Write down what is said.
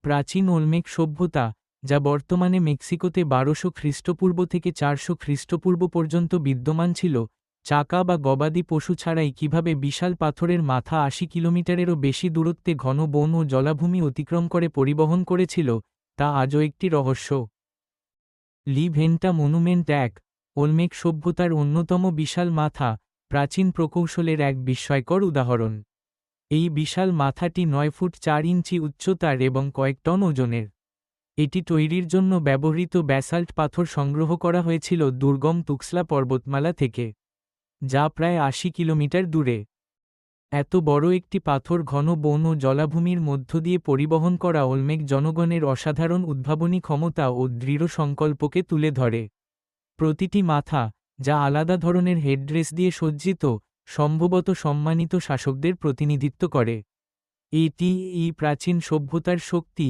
প্রাচীন ওলমেক সভ্যতা, যা বর্তমানে মেক্সিকোতে 1200 খ্রিস্টপূর্ব থেকে 400 খ্রিস্টপূর্ব পর্যন্ত বিদ্যমান ছিল, চাকা বা গবাদি পশু ছাড়াই কিভাবে বিশাল পাথরের মাথা 80 কিলোমিটারেরও বেশি দূরত্বে ঘন বন ও জলাভূমি অতিক্রম করে পরিবহন করেছিল, তা আজও একটি রহস্য। লি ভেন্টা মনুমেন্ট এক, ওলমেক সভ্যতার অন্যতম বিশাল মাথা, প্রাচীন প্রকৌশলের এক বিস্ময়কর উদাহরণ। এই বিশাল মাথাটি 9 ফুট 4 ইঞ্চি উচ্চতার এবং কয়েক টন ওজনের। এটি তৈরির জন্য ব্যবহৃত ব্যাসাল্ট পাথর সংগ্রহ করা হয়েছিল দুর্গম তুক্সলা পর্বতমালা থেকে, যা প্রায় 80 কিলোমিটার দূরে। এত বড় একটি পাথর ঘন বন ও জলাভূমির মধ্য দিয়ে পরিবহন করা ওলমেক জনগণের অসাধারণ উদ্ভাবনী ক্ষমতা ও দৃঢ় সংকল্পকে তুলে ধরে। প্রতিটি মাথা, যা আলাদা ধরনের হেডড্রেস দিয়ে সজ্জিত, সম্ভবত সম্মানিত শাসকদের প্রতিনিধিত্ব করে। এটি এই প্রাচীন সভ্যতার শক্তি